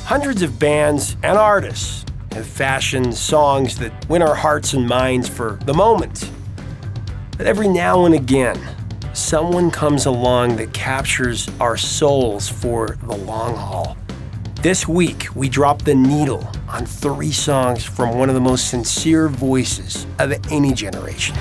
Hundreds of bands and artists have fashioned songs that win our hearts and minds for the moment. But every now and again, someone comes along that captures our souls for the long haul. This week, we drop the needle on 3 songs from one of the most sincere voices of any generation.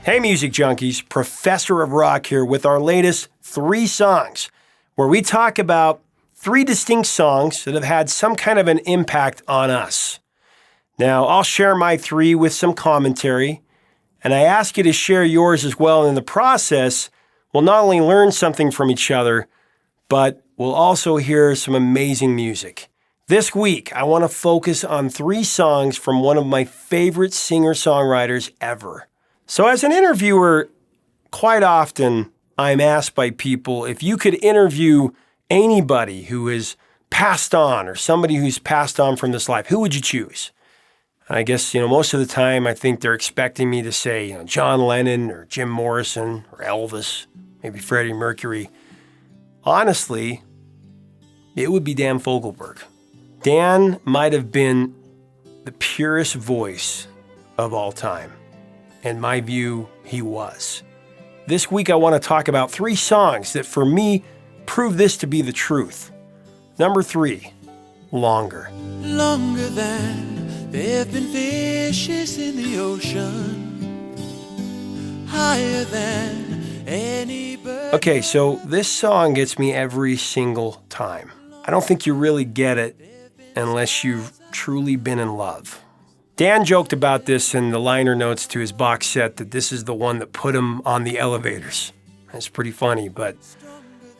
Hey Music Junkies, Professor of Rock here with our latest 3 songs, where we talk about 3 distinct songs that have had some kind of an impact on us. Now, I'll share my 3 with some commentary, and I ask you to share yours as well. In the process, we'll not only learn something from each other, but we'll also hear some amazing music. This week, I want to focus on 3 songs from one of my favorite singer-songwriters ever. So as an interviewer, quite often I'm asked by people, if you could interview anybody who has passed on or somebody who's passed on from this life, who would you choose? I guess, most of the time I think they're expecting me to say, John Lennon or Jim Morrison or Elvis, maybe Freddie Mercury. Honestly, it would be Dan Fogelberg. Dan might have been the purest voice of all time. In my view, he was. This week I want to talk about 3 songs that for me prove this to be the truth. Number 3, Longer. Longer than there have been fishes in the ocean, higher than any bird. Okay, so this song gets me every single time. I don't think you really get it unless you've truly been in love. Dan joked about this in the liner notes to his box set, that this is the one that put him on the elevators. It's pretty funny, but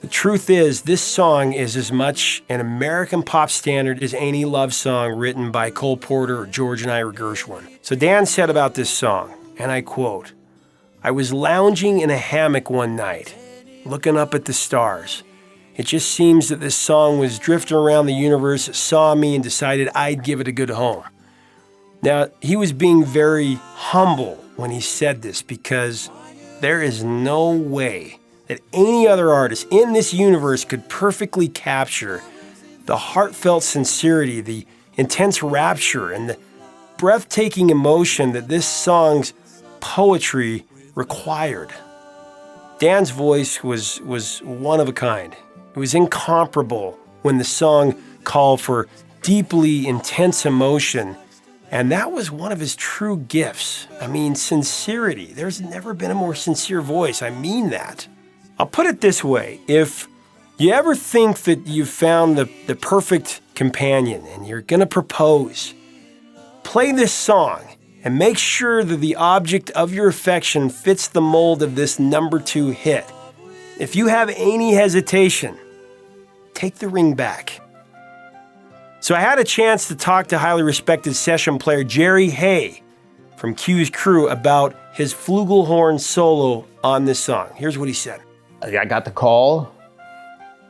the truth is, this song is as much an American pop standard as any love song written by Cole Porter or George and Ira Gershwin. So Dan said about this song, and I quote, "I was lounging in a hammock one night, looking up at the stars. It just seems that this song was drifting around the universe, saw me, and decided I'd give it a good home." Now, he was being very humble when he said this, because there is no way that any other artist in this universe could perfectly capture the heartfelt sincerity, the intense rapture, and the breathtaking emotion that this song's poetry required. Dan's voice was one of a kind. It was incomparable when the song called for deeply intense emotion, and that was one of his true gifts. I mean, sincerity. There's never been a more sincere voice. I mean that. I'll put it this way. If you ever think that you've found the perfect companion and you're going to propose, play this song and make sure that the object of your affection fits the mold of this number 2 hit. If you have any hesitation, take the ring back. So I had a chance to talk to highly respected session player Jerry Hay from Q's crew about his flugelhorn solo on this song. Here's what he said. I got the call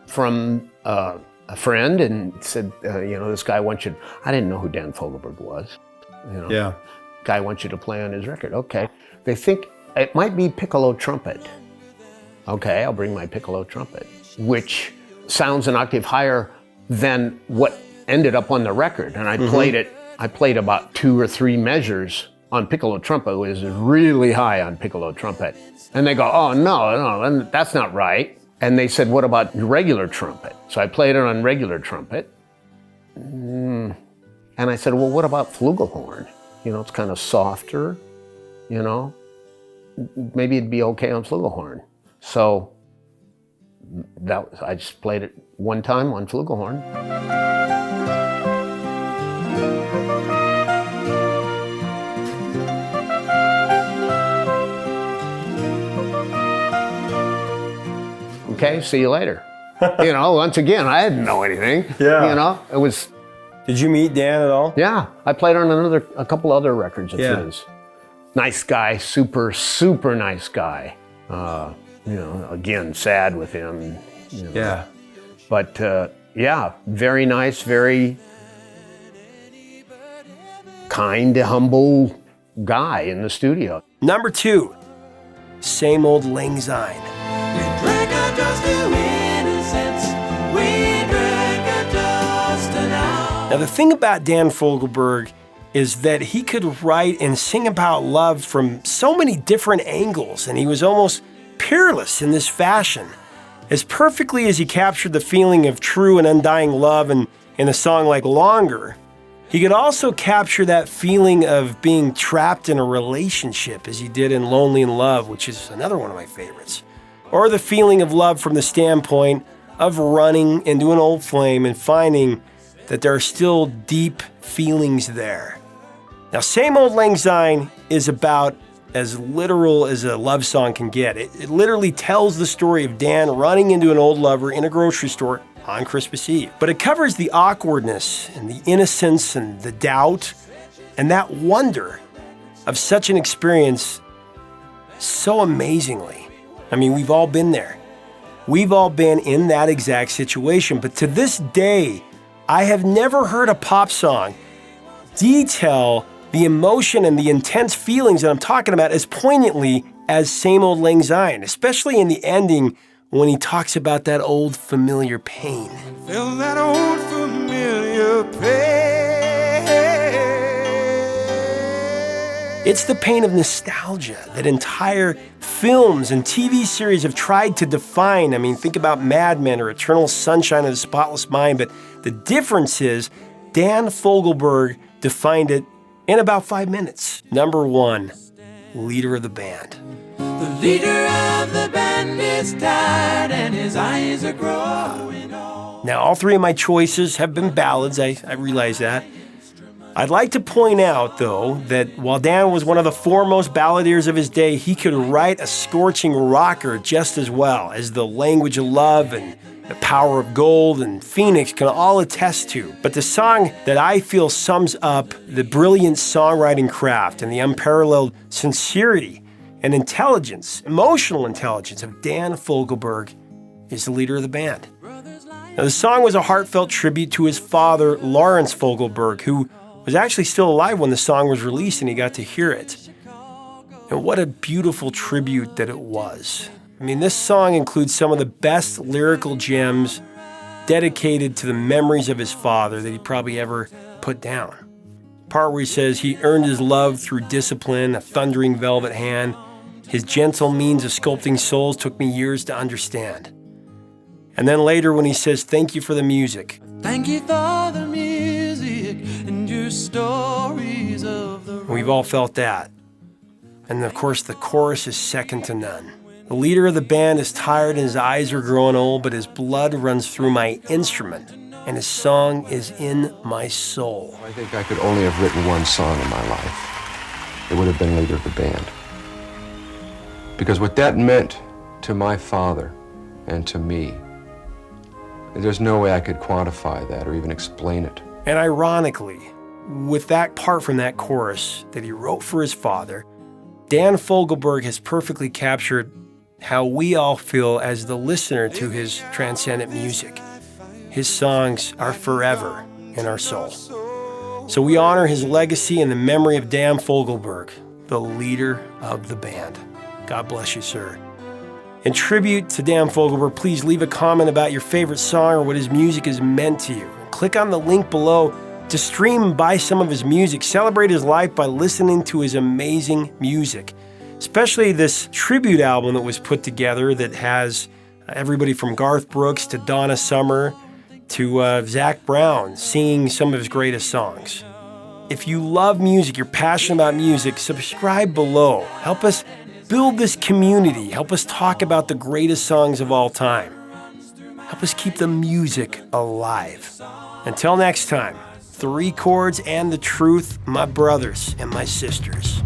from a friend and said, this guy wants you. I didn't know who Dan Fogelberg was. Yeah. Guy wants you to play on his record. Okay. They think it might be piccolo trumpet. Okay, I'll bring my piccolo trumpet, which sounds an octave higher than what ended up on the record. And I played it. I played about 2 or 3 measures on piccolo trumpet. It was really high on piccolo trumpet. And they go, oh, no, that's not right. And they said, what about regular trumpet? So I played it on regular trumpet. And I said, well, what about flugelhorn? It's kind of softer, maybe it'd be okay on flugelhorn. So I just played it one time on flugelhorn. Okay, see you later. Once again, I didn't know anything. Yeah. It was. Did you meet Dan at all? Yeah, I played on a couple other records of his. Nice guy, super, super nice guy. Again, sad with him. Yeah. But very nice, very kind, humble, guy in the studio. Number 2, Same Old Lang Syne. We drank our toast to innocence. We drank our toast to now. Now, the thing about Dan Fogelberg is that he could write and sing about love from so many different angles, and he was almost peerless in this fashion. As perfectly as he captured the feeling of true and undying love in a song like Longer, he could also capture that feeling of being trapped in a relationship, as he did in Lonely in Love, which is another one of my favorites. Or the feeling of love from the standpoint of running into an old flame and finding that there are still deep feelings there. Now, Same Old Lang Syne is about as literal as a love song can get. It literally tells the story of Dan running into an old lover in a grocery store on Christmas Eve. But it covers the awkwardness and the innocence and the doubt and that wonder of such an experience so amazingly. I mean, we've all been there. We've all been in that exact situation. But to this day, I have never heard a pop song detail the emotion and the intense feelings that I'm talking about as poignantly as Same Old Lang Syne, especially in the ending when he talks about that old familiar pain. Feel that old familiar pain. It's the pain of nostalgia that entire films and TV series have tried to define. I mean, think about Mad Men or Eternal Sunshine of the Spotless Mind, but the difference is Dan Fogelberg defined it in about 5 minutes. Number 1, leader of the band. The leader of the band is tired and his eyes are growing old. Now, all 3 of my choices have been ballads, I realize that. I'd like to point out, though, that while Dan was one of the foremost balladeers of his day, he could write a scorching rocker just as well, as The Language of Love and The Power of Gold and Phoenix can all attest to. But the song that I feel sums up the brilliant songwriting craft and the unparalleled sincerity and intelligence, emotional intelligence of Dan Fogelberg is the leader of the band. Now, the song was a heartfelt tribute to his father, Lawrence Fogelberg, who was actually still alive when the song was released and he got to hear it. And what a beautiful tribute that it was. I mean, this song includes some of the best lyrical gems dedicated to the memories of his father that he probably ever put down. Part where he says he earned his love through discipline, a thundering velvet hand. His gentle means of sculpting souls took me years to understand. And then later when he says, thank you for the music. Thank you for the music and your stories of the road. We've all felt that. And of course, the chorus is second to none. The leader of the band is tired and his eyes are growing old, but his blood runs through my instrument, and his song is in my soul. I think I could only have written one song in my life. It would have been Leader of the Band. Because what that meant to my father and to me, there's no way I could quantify that or even explain it. And ironically, with that part from that chorus that he wrote for his father, Dan Fogelberg has perfectly captured how we all feel as the listener to his transcendent music. His songs are forever in our soul. So we honor his legacy in the memory of Dan Fogelberg, the leader of the band. God bless you, sir. In tribute to Dan Fogelberg, please leave a comment about your favorite song or what his music has meant to you. Click on the link below to stream and buy some of his music. Celebrate his life by listening to his amazing music. Especially this tribute album that was put together that has everybody from Garth Brooks to Donna Summer to Zach Brown singing some of his greatest songs. If you love music, you're passionate about music, subscribe below. Help us build this community. Help us talk about the greatest songs of all time. Help us keep the music alive. Until next time, 3 chords and the truth, my brothers and my sisters.